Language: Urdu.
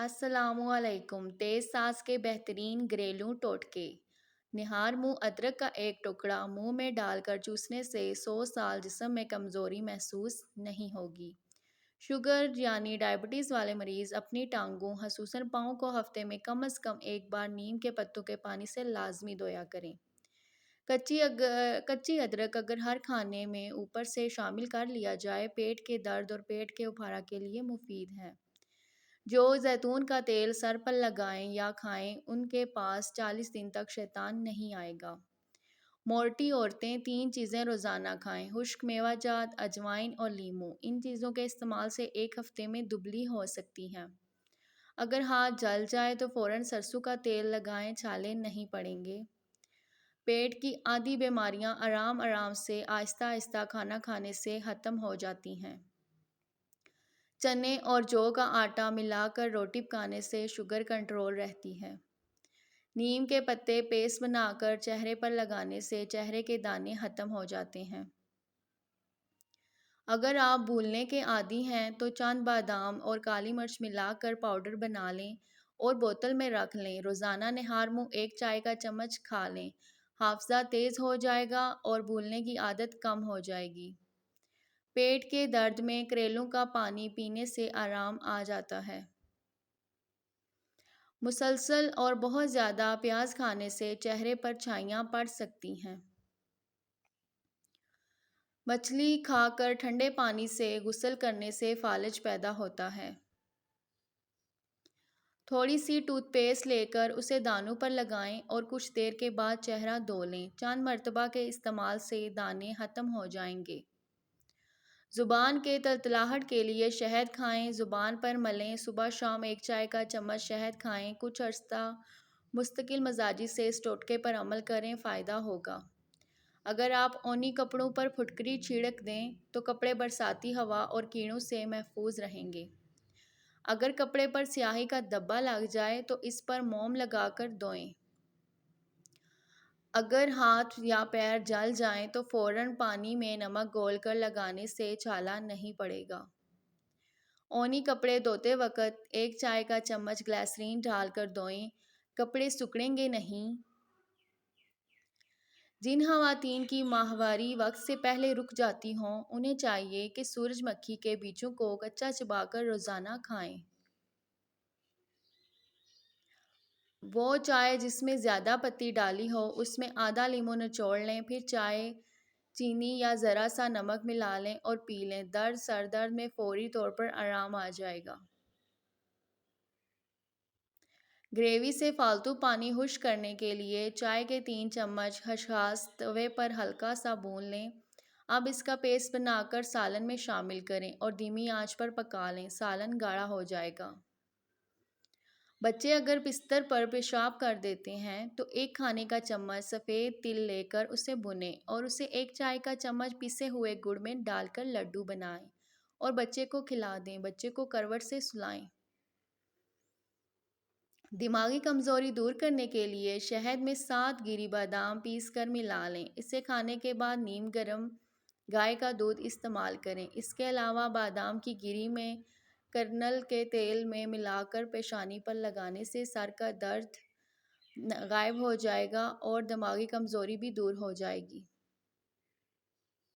السلام علیکم۔ تیز سانس کے بہترین گھریلو ٹوٹکے۔ نہار منہ ادرک کا ایک ٹکڑا منہ میں ڈال کر چوسنے سے 100 سال جسم میں کمزوری محسوس نہیں ہوگی۔ شوگر یعنی ڈائبٹیز والے مریض اپنی ٹانگوں خصوصاً پاؤں کو ہفتے میں کم از کم ایک بار نیم کے پتوں کے پانی سے لازمی دھویا کریں۔ کچی ادرک اگر ہر کھانے میں اوپر سے شامل کر لیا جائے پیٹ کے درد اور پیٹ کے ابھارا کے لیے مفید ہے۔ جو زیتون کا تیل سر پر لگائیں یا کھائیں ان کے پاس 40 دن تک شیطان نہیں آئے گا۔ موٹی عورتیں 3 چیزیں روزانہ کھائیں: خشک میوہ جات، اجوائن اور لیموں۔ ان چیزوں کے استعمال سے ایک ہفتے میں دبلی ہو سکتی ہیں۔ اگر ہاتھ جل جائے تو فوراً سرسوں کا تیل لگائیں، چھالے نہیں پڑیں گے۔ پیٹ کی آدھی بیماریاں آرام سے آہستہ آہستہ کھانا کھانے سے ختم ہو جاتی ہیں۔ چنے اور جو کا آٹا ملا کر روٹی پکانے سے شوگر کنٹرول رہتی ہے۔ نیم کے پتے پیسٹ بنا کر چہرے پر لگانے سے چہرے کے دانے ختم ہو جاتے ہیں۔ اگر آپ بھولنے کے عادی ہیں تو چند بادام اور کالی مرچ ملا کر پاؤڈر بنا لیں اور بوتل میں رکھ لیں۔ روزانہ نہار منہ 1 چائے کا چمچ کھا لیں۔ حافظہ تیز ہو جائے گا اور بھولنے کی عادت کم ہو جائے گی۔ پیٹ کے درد میں کریلوں کا پانی پینے سے آرام آ جاتا ہے۔ مسلسل اور بہت زیادہ پیاز کھانے سے چہرے پر چھائیاں پڑ سکتی ہیں۔ مچھلی کھا کر ٹھنڈے پانی سے غسل کرنے سے فالج پیدا ہوتا ہے۔ تھوڑی سی ٹوتھ پیسٹ لے کر اسے دانوں پر لگائیں اور کچھ دیر کے بعد چہرہ دھو لیں۔ چند مرتبہ کے استعمال سے دانے ختم ہو جائیں گے۔ زبان کے تلتلاہٹ کے لیے شہد کھائیں، زبان پر ملیں۔ صبح شام 1 چائے کا چمچ شہد کھائیں۔ کچھ عرصہ مستقل مزاجی سے اس ٹوٹکے پر عمل کریں، فائدہ ہوگا۔ اگر آپ اونی کپڑوں پر پھٹکری چھڑک دیں تو کپڑے برساتی ہوا اور کیڑوں سے محفوظ رہیں گے۔ اگر کپڑے پر سیاہی کا دھبا لگ جائے تو اس پر موم لگا کر دھوئیں۔ اگر ہاتھ یا پیر جل جائیں تو فوراً پانی میں نمک گھول کر لگانے سے چھالا نہیں پڑے گا۔ اونی کپڑے دھوتے وقت 1 چائے کا چمچ گلیسرین ڈال کر دھوئیں، کپڑے سکڑیں گے نہیں۔ جن خواتین کی ماہواری وقت سے پہلے رک جاتی ہوں انہیں چاہیے کہ سورج مکھی کے بیجوں کو کچا چبا کر روزانہ کھائیں۔ وہ چائے جس میں زیادہ پتی ڈالی ہو اس میں آدھا لیموں نچوڑ لیں، پھر چائے چینی یا ذرا سا نمک ملا لیں اور پی لیں۔ سر درد میں فوری طور پر آرام آ جائے گا۔ گریوی سے فالتو پانی خشک کرنے کے لیے چائے کے 3 چمچ خسخاس توے پر ہلکا سا بھون لیں۔ اب اس کا پیسٹ بنا کر سالن میں شامل کریں اور دھیمی آنچ پر پکا لیں۔ سالن گاڑھا ہو جائے گا۔ بچے اگر بستر پر پیشاب کر دیتے ہیں تو 1 کھانے کا چمچ سفید تل لے کر اسے بھونیں اور اسے 1 چائے کا چمچ پسے ہوئے گڑ میں ڈال کر لڈو بنائیں اور بچے کو کھلا دیں۔ بچے کو کروٹ سے سلائیں۔ دماغی کمزوری دور کرنے کے لیے شہد میں 7 گری بادام پیس کر ملا لیں۔ اسے کھانے کے بعد نیم گرم گائے کا دودھ استعمال کریں۔ اس کے علاوہ بادام کی گری میں کرنل کے تیل میں ملا کر پیشانی پر لگانے سے سر کا درد غائب ہو جائے گا اور دماغی کمزوری بھی دور ہو جائے گی۔